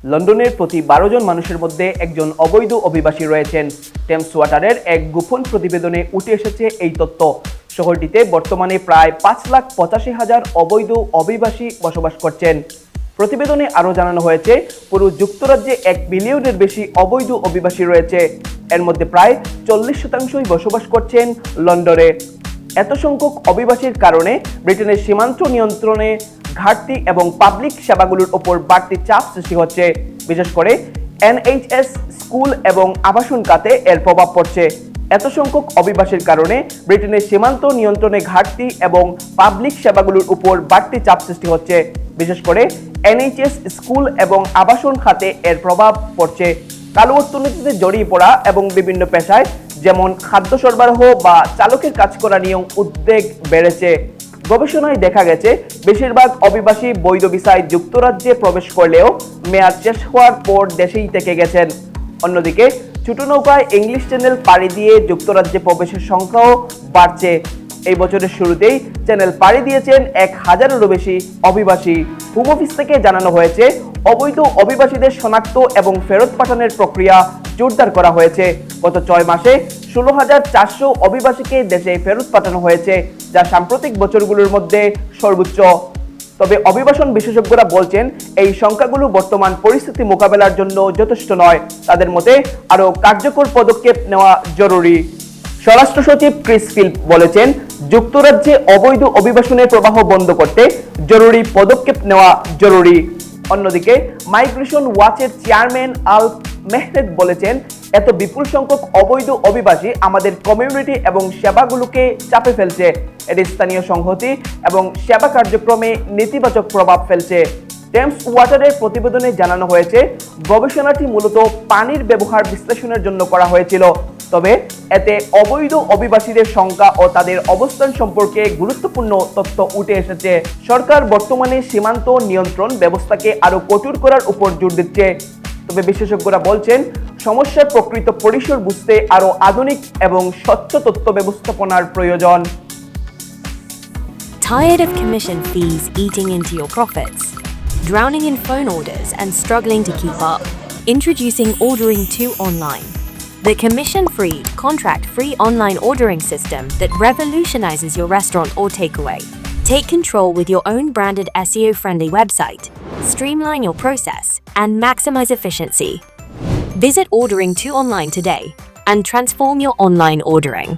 লন্ডনের প্রতি 12 জন মানুষের মধ্যে একজন অবৈধ অভিবাসী রয়েছেন। টেমস ওয়াটারের এক গোপন প্রতিবেদনে উঠে এসেছে এই তথ্য। শহরটিতে বর্তমানে প্রায় 5,85,000 অবৈধ অভিবাসী বসবাস করছেন। প্রতিবেদনে আরও জানানো হয়েছে, পুরো যুক্তরাজ্যে 1 মিলিয়নের বেশি অবৈধ অভিবাসী রয়েছে। এর মধ্যে প্রায় 40% বসবাস করছেন লন্ডনে। এত সংখ্যক অভিবাসীর কারণে ব্রিটেনের সীমান্ত নিয়ন্ত্রণে ঘাটতি এবং পাবলিক সেবাগুলোর উপর বাড়তি চাপ সৃষ্টি হচ্ছে। বিশেষ করে NHS, স্কুল এবং আবাসন খাতে এর প্রভাব পড়ছে। এত সংখ্যক অভিবাসীর কারণে ব্রিটেনের সীমান্ত নিয়ন্ত্রণে ঘাটতি এবং পাবলিক সেবাগুলোর উপর বাড়তি চাপ সৃষ্টি হচ্ছে। বিশেষ করে NHS, স্কুল এবং আবাসন খাতে এর প্রভাব পড়ছে। কালো অর্থনীতিতে জড়িয়ে পড়া এবং বিভিন্ন পেশায় যেমন খাদ্য সরবরাহ বা চালকের কাজ করা নিয়েও উদ্বেগ বেড়েছে। গবেষণায় দেখা গেছে, বেশিরভাগ অভিবাসী বৈধ ভিসায় যুক্তরাজ্যে প্রবেশ করলেও মেয়াদ শেষ হওয়ার পর দেশেই থেকে গেছেন। অন্যদিকে ছোট নৌকায় ইংলিশ চ্যানেল পাড়ি দিয়ে যুক্তরাজ্যে প্রবেশের সংখ্যাও বাড়ছে। এই বছরের শুরুতেই চ্যানেল পাড়ি দিয়েছেন 1,000-এরও বেশি অভিবাসী। হোম অফিস থেকে জানানো হয়েছে, অবৈধ অভিবাসীদের শনাক্ত এবং ফেরত পাঠানোর প্রক্রিয়া জোরদার করা হয়েছে। গত 6 মাসে 16,400 অভিবাসীকে দেশে ফেরত পাঠানো হয়েছে, যা সাম্প্রতিক বছরগুলোর মধ্যে সর্বোচ্চ। তবে অভিবাসন বিশেষজ্ঞরা বলছেন, এই সংখ্যাগুলো বর্তমান পরিস্থিতি মোকাবেলার জন্য যথেষ্ট নয়। তাদের মতে আরও কার্যকর পদক্ষেপ নেওয়া জরুরি। স্বরাষ্ট্র সচিব ক্রিস ফিল্প বলেছেন, যুক্তরাজ্যে অবৈধ অভিবাসনের প্রবাহ বন্ধ করতে জরুরি পদক্ষেপ নেওয়া জরুরি। অন্যদিকে মাইগ্রেশন ওয়াচের চেয়ারম্যান আল মেহরেদ বলেছেন, এত বিপুল সংখ্যক অবৈধ অভিবাসী আমাদের কমিউনিটি এবং সেবাগুলোকে চাপে ফেলছে। এটি স্থানীয় সংহতি এবং সেবা কার্যক্রমে নেতিবাচক প্রভাব ফেলছে। টেমস ওয়াটারের প্রতিবেদনে জানানো হয়েছে, গবেষণাটি মূলত পানির ব্যবহার বিশ্লেষণের জন্য করা হয়েছিল। তবে এতে অবৈধ অভিবাসীদের সংখ্যা ও তাদের অবস্থান সম্পর্কে গুরুত্বপূর্ণ তথ্য উঠে এসেছে। সরকার বর্তমানে সীমান্ত নিয়ন্ত্রণ ব্যবস্থাকে আরও কঠোর করার উপর জোর দিচ্ছে। তবে বিশেষজ্ঞরা বলছেন, সমস্যার প্রকৃত পরিসর বুঝতে আরও আধুনিক এবং স্বচ্ছ তথ্য ব্যবস্থাপনার প্রয়োজন। Tired of commission fees eating into your profits? Drowning in phone orders and struggling to keep up? Introducing Ordering 2 Online, the commission-free, contract-free online ordering system that revolutionizes your restaurant or takeaway. Take control with your own branded SEO-friendly website, streamline your process, and maximize efficiency. Visit Ordering 2 Online today and transform your online ordering.